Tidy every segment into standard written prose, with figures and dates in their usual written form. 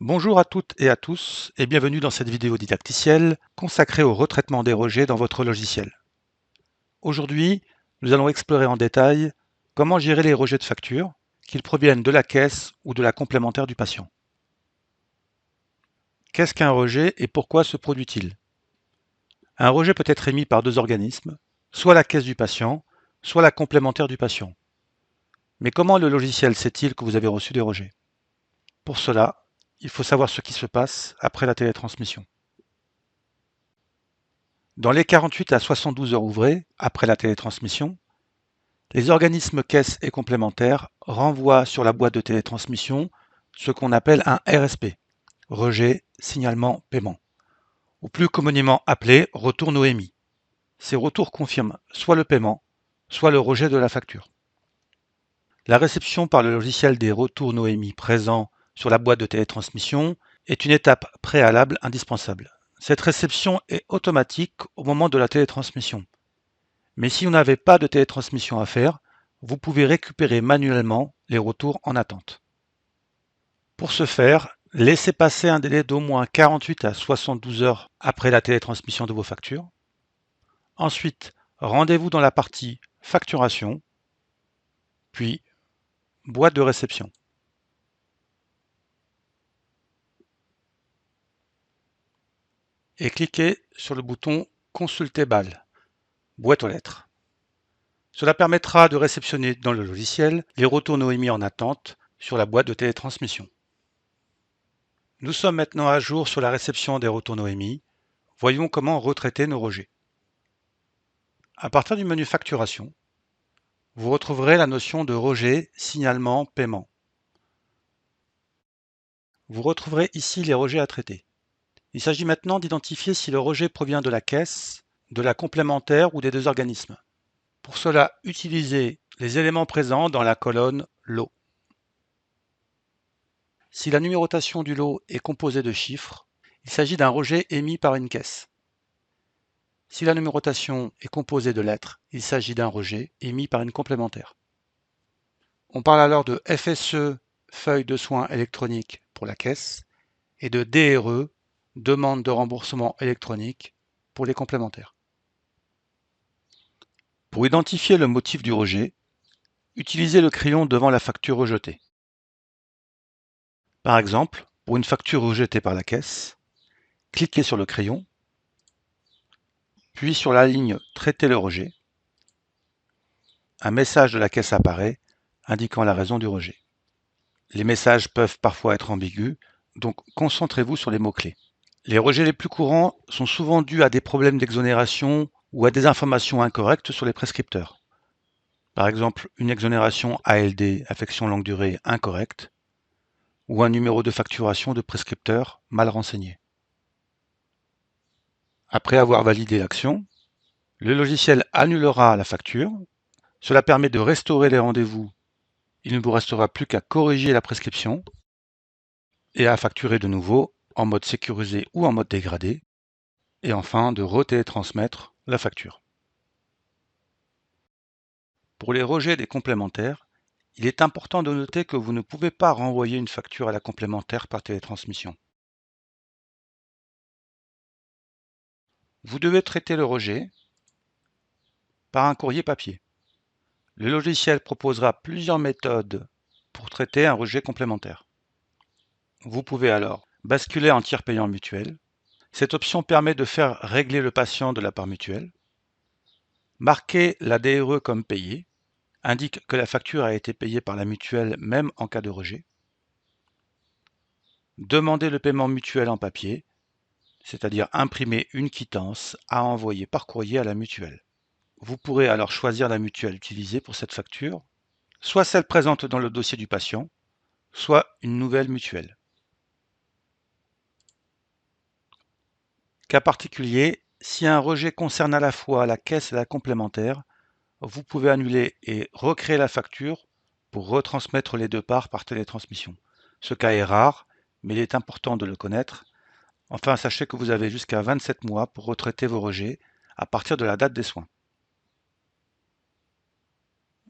Bonjour à toutes et à tous et bienvenue dans cette vidéo didacticielle consacrée au retraitement des rejets dans votre logiciel. Aujourd'hui, nous allons explorer en détail comment gérer les rejets de factures, qu'ils proviennent de la caisse ou de la complémentaire du patient. Qu'est-ce qu'un rejet et pourquoi se produit-il? Un rejet peut être émis par deux organismes, soit la caisse du patient, soit la complémentaire du patient. Mais comment le logiciel sait-il que vous avez reçu des rejets? Pour cela, il faut savoir ce qui se passe après la télétransmission. Dans les 48 à 72 heures ouvrées, après la télétransmission, les organismes caisses et complémentaires renvoient sur la boîte de télétransmission ce qu'on appelle un RSP, rejet, signalement, paiement, ou plus communément appelé retour NOEMI. Ces retours confirment soit le paiement, soit le rejet de la facture. La réception par le logiciel des retours NOEMI présents sur la boîte de télétransmission est une étape préalable indispensable. Cette réception est automatique au moment de la télétransmission. Mais si vous n'avez pas de télétransmission à faire, vous pouvez récupérer manuellement les retours en attente. Pour ce faire, laissez passer un délai d'au moins 48 à 72 heures après la télétransmission de vos factures. Ensuite, rendez-vous dans la partie Facturation, puis Boîte de réception. Et cliquez sur le bouton Consulter BAL, boîte aux lettres. Cela permettra de réceptionner dans le logiciel les retours NOEMI en attente sur la boîte de télétransmission. Nous sommes maintenant à jour sur la réception des retours NOEMI. Voyons comment retraiter nos rejets. À partir du menu Facturation, vous retrouverez la notion de rejet, signalement, paiement. Vous retrouverez ici les rejets à traiter. Il s'agit maintenant d'identifier si le rejet provient de la caisse, de la complémentaire ou des deux organismes. Pour cela, utilisez les éléments présents dans la colonne Lot. Si la numérotation du lot est composée de chiffres, il s'agit d'un rejet émis par une caisse. Si la numérotation est composée de lettres, il s'agit d'un rejet émis par une complémentaire. On parle alors de FSE, feuille de soins électronique pour la caisse, et de DRE, demande de remboursement électronique pour les complémentaires. Pour identifier le motif du rejet, utilisez le crayon devant la facture rejetée. Par exemple, pour une facture rejetée par la caisse, cliquez sur le crayon, puis sur la ligne Traiter le rejet. Un message de la caisse apparaît indiquant la raison du rejet. Les messages peuvent parfois être ambigus, donc concentrez-vous sur les mots-clés. Les rejets les plus courants sont souvent dus à des problèmes d'exonération ou à des informations incorrectes sur les prescripteurs. Par exemple, une exonération ALD, affection longue durée, incorrecte, ou un numéro de facturation de prescripteur mal renseigné. Après avoir validé l'action, le logiciel annulera la facture. Cela permet de restaurer les rendez-vous. Il ne vous restera plus qu'à corriger la prescription et à facturer de nouveau en mode sécurisé ou en mode dégradé, et enfin de retélétransmettre la facture. Pour les rejets des complémentaires, il est important de noter que vous ne pouvez pas renvoyer une facture à la complémentaire par télétransmission. Vous devez traiter le rejet par un courrier papier. Le logiciel proposera plusieurs méthodes pour traiter un rejet complémentaire. Vous pouvez alors basculer en tiers payant mutuel. Cette option permet de faire régler le patient de la part mutuelle. Marquer la DRE comme payée indique que la facture a été payée par la mutuelle même en cas de rejet. Demander le paiement mutuel en papier, c'est-à-dire imprimer une quittance à envoyer par courrier à la mutuelle. Vous pourrez alors choisir la mutuelle utilisée pour cette facture, soit celle présente dans le dossier du patient, soit une nouvelle mutuelle. Cas particulier, si un rejet concerne à la fois la caisse et la complémentaire, vous pouvez annuler et recréer la facture pour retransmettre les deux parts par télétransmission. Ce cas est rare, mais il est important de le connaître. Enfin, sachez que vous avez jusqu'à 27 mois pour retraiter vos rejets à partir de la date des soins.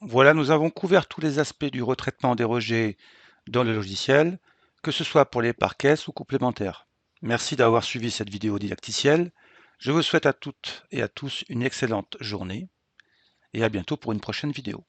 Voilà, nous avons couvert tous les aspects du retraitement des rejets dans le logiciel. que ce soit pour les par caisse ou complémentaires. Merci d'avoir suivi cette vidéo didacticielle. Je vous souhaite à toutes et à tous une excellente journée et à bientôt pour une prochaine vidéo.